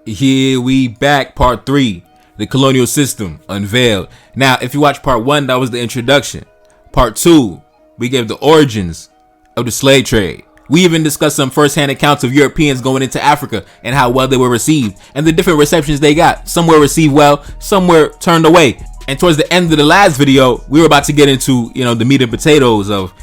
Here we back, part 3, the colonial system, unveiled. Now, if you watch part 1, that was the introduction. Part 2, we gave the origins of the slave trade. We even discussed some first-hand accounts of Europeans going into Africa and how well they were received and the different receptions they got. Some were received well, some were turned away. And towards the end of the last video, we were about to get into, the meat and potatoes of,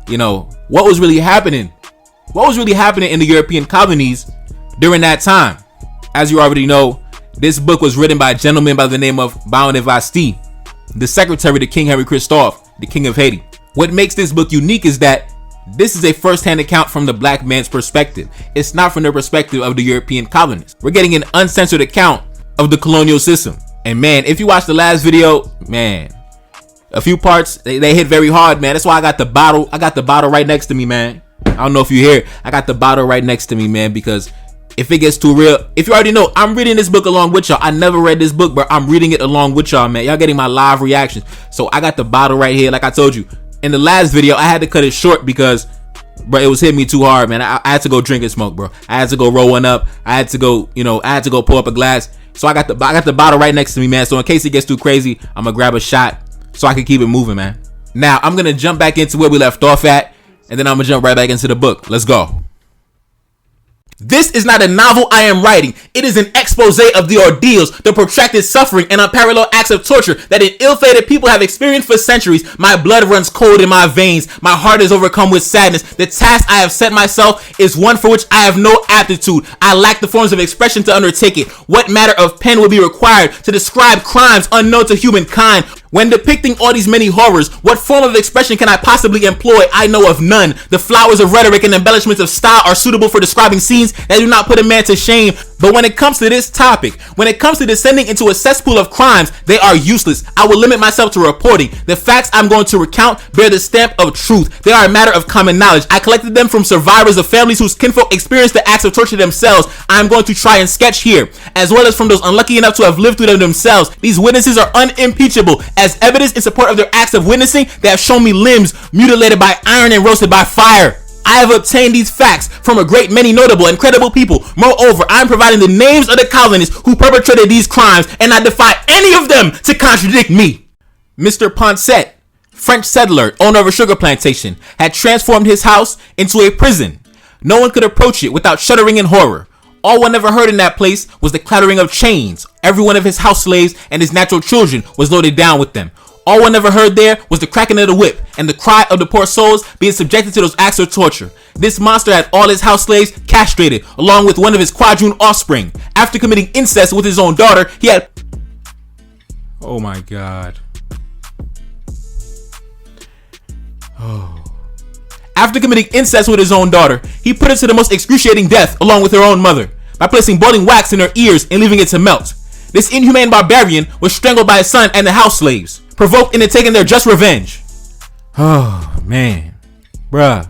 what was really happening. What was really happening in the European colonies during that time? As you already know, this book was written by a gentleman by the name of Baron de Vastey, the secretary to King Henri Christophe, the King of Haiti. What makes this book unique is that this is a first-hand account from the black man's perspective. It's not from the perspective of the European colonists. We're getting an uncensored account of the colonial system. And man, if you watch the last video, man, a few parts, they hit very hard, man. That's why I got the bottle. I got the bottle right next to me, man. I don't know if you hear it. I got the bottle right next to me, man, because if it gets too real, if you already know, I'm reading this book along with y'all. I never read this book, but I'm reading it along with y'all, man. Y'all getting my live reactions. So I got the bottle right here. Like I told you in the last video, I had to cut it short because, bro, it was hitting me too hard, man. I had to go drink and smoke, bro. I had to go roll one up. I had to go, pour up a glass. So I got the bottle right next to me, man. So in case it gets too crazy, I'm gonna grab a shot so I can keep it moving, man. Now I'm gonna jump back into where we left off at, and then I'm gonna jump right back into the book. Let's go. This is not a novel I am writing. It is an expose of the ordeals, the protracted suffering, and unparalleled acts of torture that ill-fated people have experienced for centuries. My blood runs cold in my veins. My heart is overcome with sadness. The task I have set myself is one for which I have no aptitude. I lack the forms of expression to undertake it. What matter of pen will be required to describe crimes unknown to humankind? When depicting all these many horrors, what form of expression can I possibly employ? I know of none. The flowers of rhetoric and embellishments of style are suitable for describing scenes that do not put a man to shame. But when it comes to this topic, when it comes to descending into a cesspool of crimes, they are useless. I will limit myself to reporting. The facts I'm going to recount bear the stamp of truth. They are a matter of common knowledge. I collected them from survivors of families whose kinfolk experienced the acts of torture themselves. I am going to try and sketch here, as well as from those unlucky enough to have lived through them themselves. These witnesses are unimpeachable. As evidence in support of their acts of witnessing, they have shown me limbs mutilated by iron and roasted by fire. I have obtained these facts from a great many notable and credible people. Moreover, I am providing the names of the colonists who perpetrated these crimes, and I defy any of them to contradict me. Mr. Poncet, French settler, owner of a sugar plantation, had transformed his house into a prison. No one could approach it without shuddering in horror. All one ever heard in that place was the clattering of chains. Every one of his house slaves and his natural children was loaded down with them. All one ever heard there was the cracking of the whip and the cry of the poor souls being subjected to those acts of torture. This monster had all his house slaves castrated, along with one of his quadroon offspring. After committing incest with his own daughter, he had... Oh my God. Oh. After committing incest with his own daughter, he put her to the most excruciating death along with her own mother by placing boiling wax in her ears and leaving it to melt. This inhumane barbarian was strangled by his son and the house slaves, provoked into taking their just revenge. Oh, man. Bruh.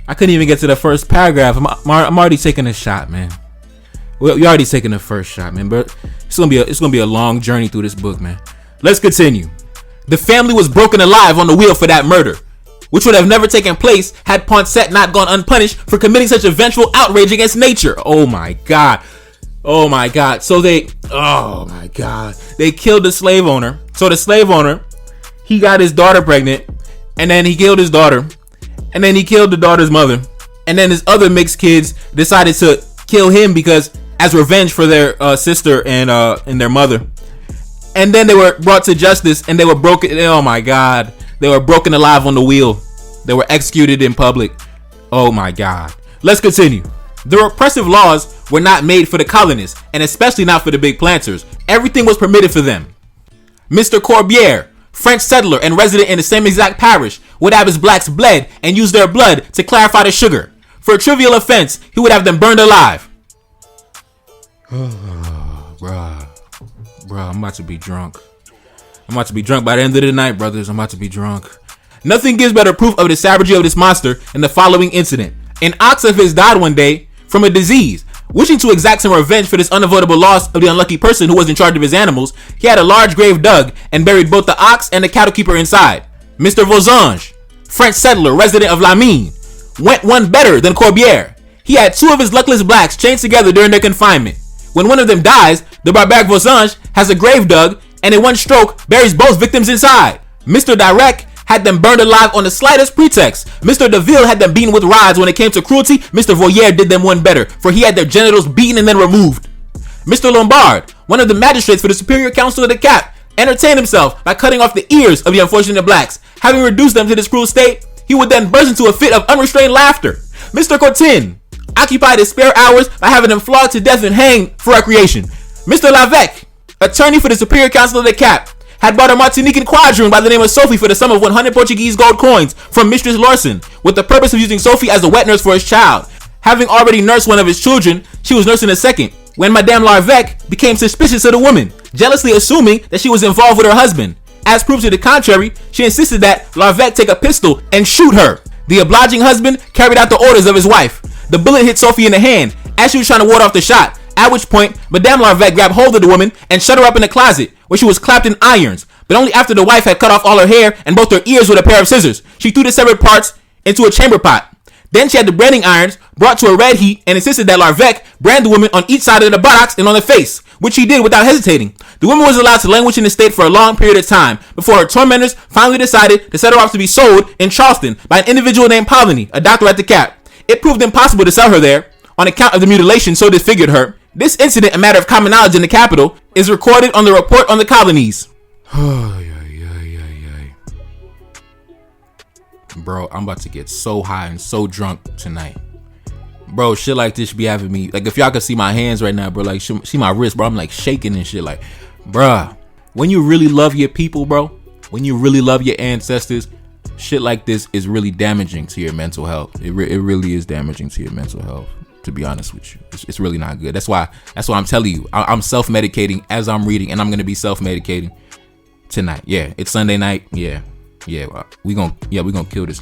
I couldn't even get to the first paragraph. I'm already taking a shot, man. You're already taking the first shot, man. But it's gonna be a long journey through this book, man. Let's continue. The family was broken alive on the wheel for that murder, which would have never taken place had Poncet not gone unpunished for committing such a vengeful outrage against nature. Oh my God. Oh my God. So they killed the slave owner. So the slave owner, he got his daughter pregnant, and then he killed his daughter, and then he killed the daughter's mother, and then his other mixed kids decided to kill him because as revenge for their sister and their mother. And then they were brought to justice, and they were broken. Oh my God. They were broken alive on the wheel. They were executed in public. Oh my God. Let's continue. The repressive laws were not made for the colonists, and especially not for the big planters. Everything was permitted for them. Mr. Corbière, French settler and resident in the same exact parish, would have his blacks bled and use their blood to clarify the sugar. For a trivial offense, he would have them burned alive. Bruh, I'm about to be drunk. I'm about to be drunk by the end of the night, brothers. I'm about to be drunk. Nothing gives better proof of the savagery of this monster than the following incident. An ox of his died one day from a disease. Wishing to exact some revenge for this unavoidable loss of the unlucky person who was in charge of his animals, he had a large grave dug and buried both the ox and the cattle keeper inside. Mr. Vosange, French settler, resident of La Mine, went one better than Corbière. He had two of his luckless blacks chained together during their confinement. When one of them dies, the barbaric Vosange has a grave dug and in one stroke buries both victims inside. Mr. Direct had them burned alive on the slightest pretext. Mr. Deville had them beaten with rods. When it came to cruelty, Mr. Voyer did them one better, for he had their genitals beaten and then removed. Mr. Lombard, one of the magistrates for the Superior Council of the Cap, entertained himself by cutting off the ears of the unfortunate blacks. Having reduced them to this cruel state, he would then burst into a fit of unrestrained laughter. Mr. Cotin occupied his spare hours by having them flogged to death and hanged for recreation. Mr. Lavec, attorney for the Superior Council of the Cap, had bought a Martinican quadroon by the name of Sophie for the sum of 100 Portuguese gold coins from Mistress Larson, with the purpose of using Sophie as a wet nurse for his child. Having already nursed one of his children, she was nursing a second, when Madame Larvec became suspicious of the woman, jealously assuming that she was involved with her husband. As proof to the contrary, she insisted that Larvec take a pistol and shoot her. The obliging husband carried out the orders of his wife. The bullet hit Sophie in the hand as she was trying to ward off the shot, at which point Madame Larvec grabbed hold of the woman and shut her up in the closet, where she was clapped in irons, but only after the wife had cut off all her hair and both her ears with a pair of scissors. She threw the severed parts into a chamber pot. Then she had the branding irons brought to a red heat and insisted that Larvec brand the woman on each side of the buttocks and on the face, which he did without hesitating. The woman was allowed to languish in the state for a long period of time before her tormentors finally decided to set her off to be sold in Charleston by an individual named Polyny, a doctor at the Cap. It proved impossible to sell her there on account of the mutilation so disfigured her. This incident, a matter of common knowledge in the capital, is recorded on the report on the colonies. Bro, I'm about to get so high and so drunk tonight. Bro, shit like this be having me, like, if y'all could see my hands right now, bro, like, see my wrist, bro, I'm like shaking and shit, like, bruh, when you really love your people, bro, when you really love your ancestors, shit like this is really damaging to your mental health. It really is damaging to your mental health, to be honest with you. It's really not good. That's why I'm telling you, I'm self-medicating as I'm reading, and I'm gonna be self-medicating tonight. Yeah, it's Sunday night. We gonna kill this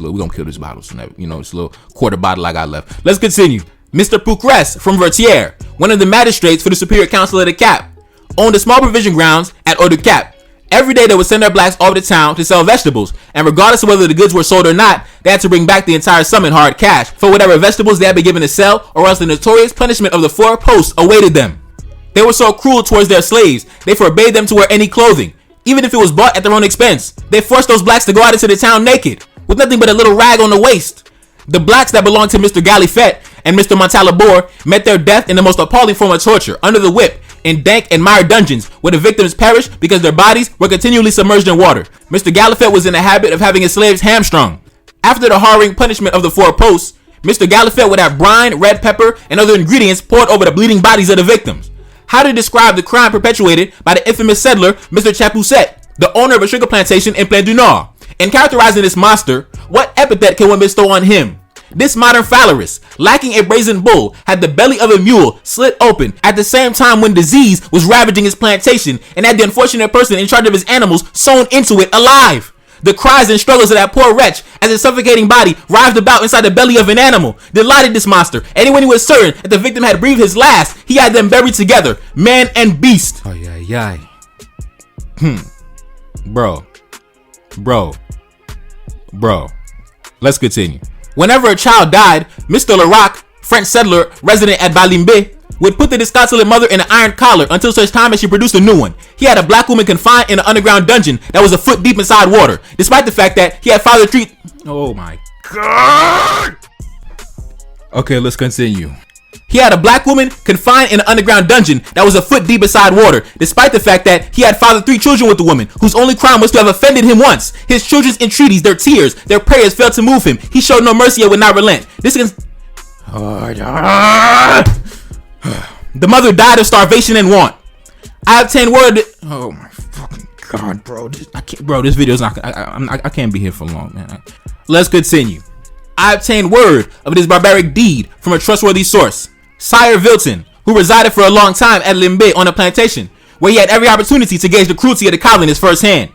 bottle tonight. You know, this little quarter bottle I got left. Let's continue. Mr. Poucres from Vertières, one of the magistrates for the Superior Council of the Cap, owned a small provision grounds at Eau du Cap. Every day they would send their blacks over to town to sell vegetables, and regardless of whether the goods were sold or not, they had to bring back the entire sum in hard cash for whatever vegetables they had been given to sell, or else the notorious punishment of the 4 posts awaited them. They were so cruel towards their slaves, they forbade them to wear any clothing, even if it was bought at their own expense. They forced those blacks to go out into the town naked, with nothing but a little rag on the waist. The blacks that belonged to Mr. Galifet and Mr. Montalabor met their death in the most appalling form of torture, under the whip, in dank and mired dungeons, where the victims perished because their bodies were continually submerged in water. Mr. Galifet was in the habit of having his slaves hamstrung. After the harrowing punishment of the 4 posts, Mr. Galifet would have brine, red pepper, and other ingredients poured over the bleeding bodies of the victims. How to describe the crime perpetuated by the infamous settler, Mr. Chapousset, the owner of a sugar plantation in Plaine du Nord? In characterizing this monster, what epithet can one bestow on him? This modern phalaris, lacking a brazen bull, had the belly of a mule slit open at the same time when disease was ravaging his plantation, and had the unfortunate person in charge of his animals sewn into it alive. The cries and struggles of that poor wretch as his suffocating body writhed about inside the belly of an animal delighted this monster, and when he was certain that the victim had breathed his last, he had them buried together, man and beast. Bro. Let's continue. Whenever a child died, Mr. Larac, French settler resident at Balimbe, would put the disconsolate mother in an iron collar until such time as she produced a new one. He had a black woman confined in an underground dungeon that was a foot deep inside water, despite the fact that he had fathered 3... Oh my God! Okay, let's continue. He had a black woman confined in an underground dungeon that was a foot deep inside water, despite the fact that he had fathered 3 children with the woman, whose only crime was to have offended him once. His children's entreaties, their tears, their prayers failed to move him. He showed no mercy and would not relent. The mother died of starvation and want. I obtained word. Oh my fucking God, bro! This video's not. I can't be here for long, man. Let's continue. I obtained word of this barbaric deed from a trustworthy source, Sire Vilton, who resided for a long time at Limbe on a plantation, where he had every opportunity to gauge the cruelty of the colonists firsthand.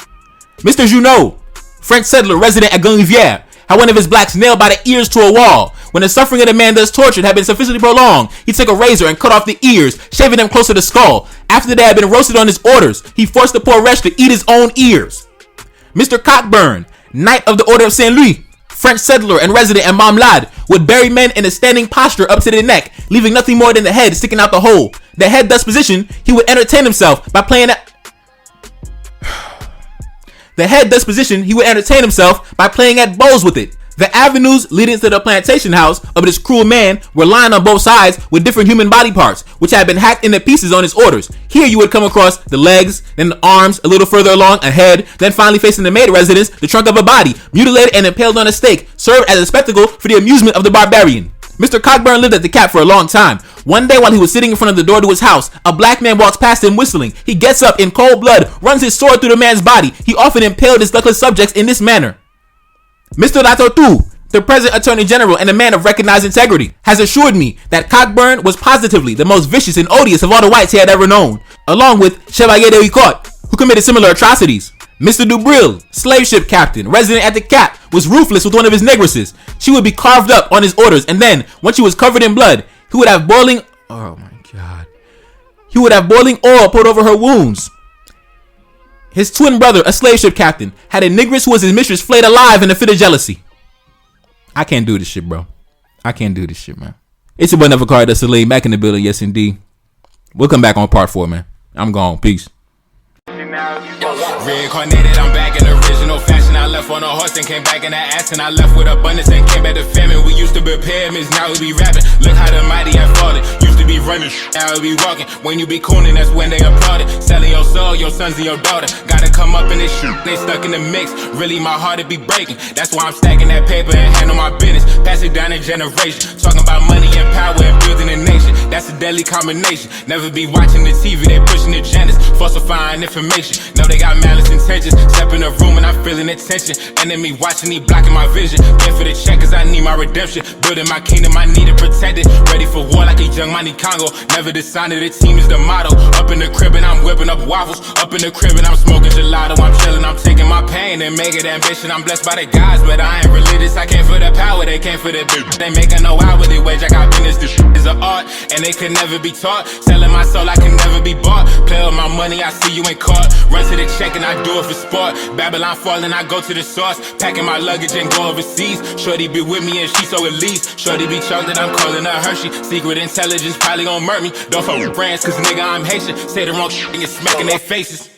Mr. Junot, French settler resident at Gonvière, had one of his blacks nailed by the ears to a wall. When the suffering of the man thus tortured had been sufficiently prolonged, he took a razor and cut off the ears, shaving them close to the skull. After they had been roasted on his orders, he forced the poor wretch to eat his own ears. Mr. Cockburn, Knight of the Order of Saint Louis, French settler and resident at Marmelade, would bury men in a standing posture up to the neck, leaving nothing more than the head sticking out the hole. The head thus positioned, he would entertain himself by playing at bowls with it. The avenues leading to the plantation house of this cruel man were lined on both sides with different human body parts, which had been hacked into pieces on his orders. Here you would come across the legs, then the arms, a little further along, a head, then finally facing the maid residence, the trunk of a body, mutilated and impaled on a stake, served as a spectacle for the amusement of the barbarian. Mr. Cockburn lived at the Cap for a long time. One day while he was sitting in front of the door to his house, a black man walks past him whistling. He gets up in cold blood, runs his sword through the man's body. He often impaled his luckless subjects in this manner. Mr. Latotu, the present Attorney General and a man of recognized integrity, has assured me that Cockburn was positively the most vicious and odious of all the whites he had ever known, along with Chevalier de Ricourt, who committed similar atrocities. Mr. Dubril, slave ship captain, resident at the Cap, was ruthless with one of his negresses. She would be carved up on his orders, and then, when she was covered in blood, he would have boiling oil poured over her wounds. His twin brother, a slave ship captain, had a negress who was his mistress flayed alive in a fit of jealousy. I can't do this shit, bro. I can't do this shit, man. It's your boy Never Card that's Salim back in the building, yes indeed. We'll come back on part 4, man. I'm gone. Peace. Reincarnated, I'm back in original fashion. I left on a horse and came back in that ass, and I left with abundance and came back to famine. We used to be pyramids, now we be rapping. Look how the mighty have fallen. Used to be running, now we be walking. When you be cooning, that's when they applauded. Selling your soul, your sons and your daughter. Gotta come up in this shit, they stuck in the mix. Really, my heart it be breaking. That's why I'm stacking that paper and handle my business. Pass it down in generation. Talking about money and power and building a nation. That's a deadly combination. Never be watching the TV, they pushing agendas, falsifying information. Know they got malice intentions. Step in the room and I'm feeling the tension. Enemy watching, he blocking my vision. Came for the check cause I need my redemption. Building my kingdom, I need it protected. Ready for war like a young Money Congo. Never decided the team is the motto. Up in the crib and I'm whipping up waffles. Up in the crib and I'm smoking gelato. I'm chilling, I'm taking my pain and make it ambition. I'm blessed by the gods, but I ain't religious. I came for the power, they came for the bitch. They making no hourly wage, I got business. This shit is an art and they could never be taught. Selling my soul, I can never be bought. Play with my money, I see you ain't caught. Run to the check and I do it for sport. Babylon falling, I go to the source. Packing my luggage and go overseas. Shorty be with me and she so elite. Shorty be chocolate, I'm calling her Hershey. Secret intelligence probably gon' murk me. Don't fuck with brands cause nigga I'm Haitian. Say the wrong shit and you're smacking their faces.